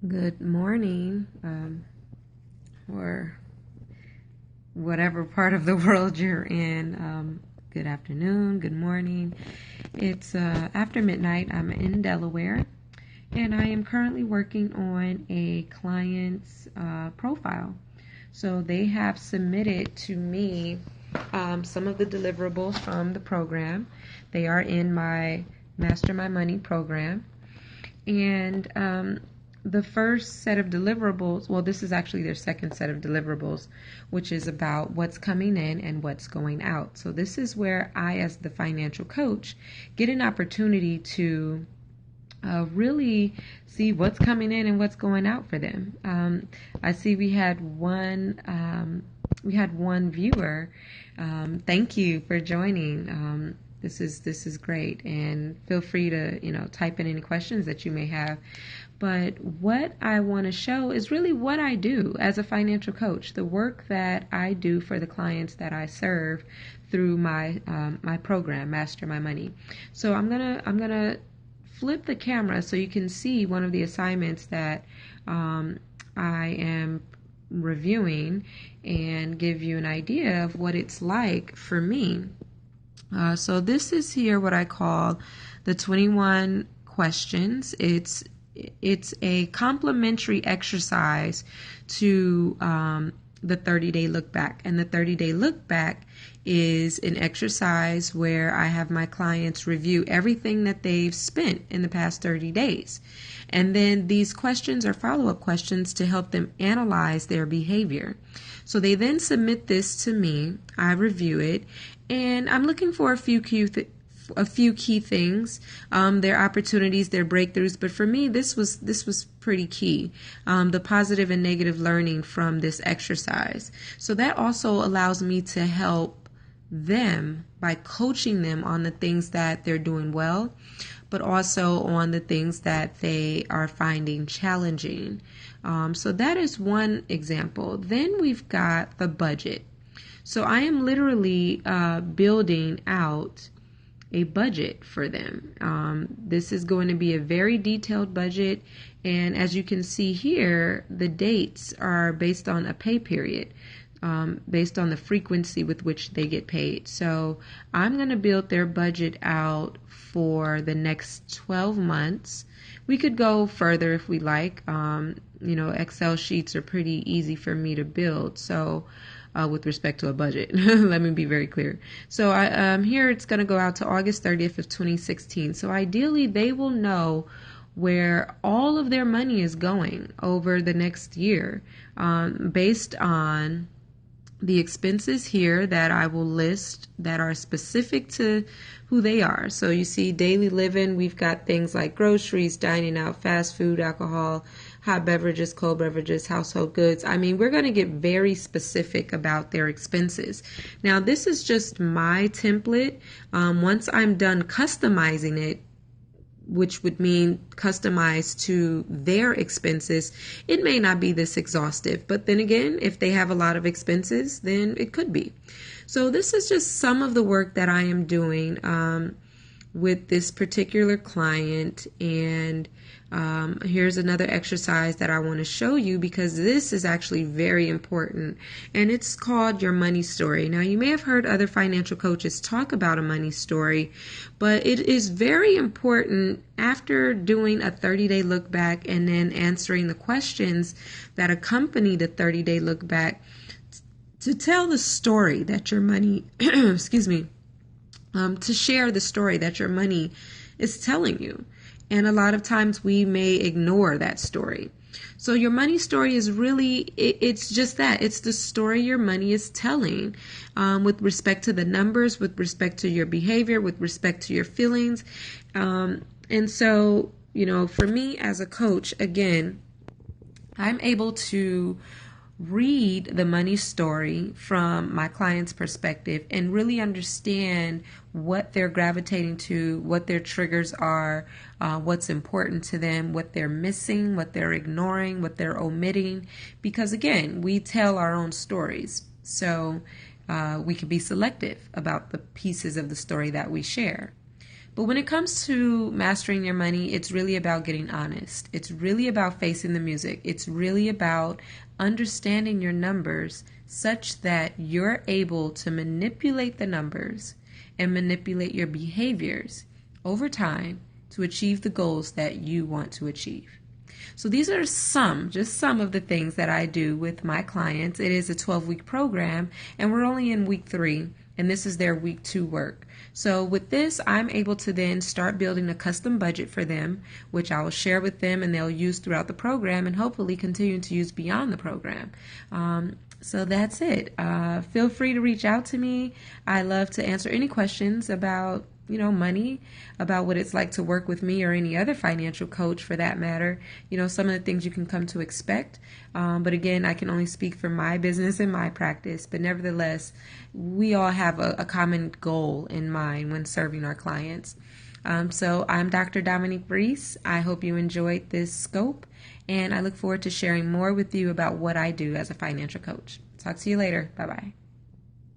Good morning, or whatever part of the world you're in. Good afternoon, good morning. It's after midnight. I'm in Delaware, and I am currently working on a client's profile. So they have submitted to me some of the deliverables from the program. They are in my Master My Money program. And the first set of deliverables, well, this is actually their second set of deliverables, which is about what's coming in and what's going out. So this is where I, as the financial coach, get an opportunity to really see what's coming in and what's going out for them. I see we had one viewer. Thank you for joining. This is great, and feel free to type in any questions that you may have. But what I want to show is really what I do as a financial coach, the work that I do for the clients that I serve through my my program, Master My Money. So I'm gonna flip the camera so you can see one of the assignments that I am reviewing and give you an idea of what it's like for me. So this is here what I call the 21 questions. It's a complementary exercise to the 30-day look back. And the 30-day look back is an exercise where I have my clients review everything that they've spent in the past 30 days. And then these questions are follow-up questions to help them analyze their behavior. So they then submit this to me. I review it, and I'm looking for a few key things, their opportunities, their breakthroughs. But for me, this was pretty key. The positive and negative learning from this exercise. So that also allows me to help them by coaching them on the things that they're doing well, but also on the things that they are finding challenging. So that is one example. Then we've got the budget. So I am literally building out a budget for them. This is going to be a very detailed budget, and as you can see here, the dates are based on a pay period, based on the frequency with which they get paid. So I'm going to build their budget out for the next 12 months. We could go further if we like. Excel sheets are pretty easy for me to build. So with respect to a budget. Let me be very clear. So here it's going to go out to August 30th of 2016. So ideally they will know where all of their money is going over the next year, based on the expenses here that I will list that are specific to who they are. So you see daily living, we've got things like groceries, dining out, fast food, alcohol, hot beverages, cold beverages, household goods. I mean, we're going to get very specific about their expenses. Now, this is just my template. Once I'm done customizing it, which would mean customized to their expenses, it may not be this exhaustive. But then again, if they have a lot of expenses, then it could be. So this is just some of the work that I am doing with this particular client. And here's another exercise that I want to show you, because this is actually very important, and it's called your money story. Now, you may have heard other financial coaches talk about a money story, but it is very important after doing a 30-day look back and then answering the questions that accompany the 30-day look back to tell the story that your money, excuse me, to share the story that your money is telling you. And a lot of times we may ignore that story. So your money story is really, it's just that. It's the story your money is telling, with respect to the numbers, with respect to your behavior, with respect to your feelings. And so, for me as a coach, again, I'm able to read the money story from my client's perspective and really understand what they're gravitating to, what their triggers are, what's important to them, what they're missing, what they're ignoring, what they're omitting. Because again, we tell our own stories. So we can be selective about the pieces of the story that we share. But when it comes to mastering your money, it's really about getting honest. It's really about facing the music. It's really about understanding your numbers such that you're able to manipulate the numbers and manipulate your behaviors over time to achieve the goals that you want to achieve. So these are just some of the things that I do with my clients. It is a 12-week program, and we're only in week 3, and this is their week 2 work. So with this, I'm able to then start building a custom budget for them, which I will share with them and they'll use throughout the program and hopefully continue to use beyond the program. So that's it. Feel free to reach out to me. I love to answer any questions about money, about what it's like to work with me or any other financial coach for that matter, some of the things you can come to expect. But again, I can only speak for my business and my practice, but nevertheless, we all have a common goal in mind when serving our clients. So I'm Dr. Dominique Reese. I hope you enjoyed this scope, and I look forward to sharing more with you about what I do as a financial coach. Talk to you later. Bye-bye.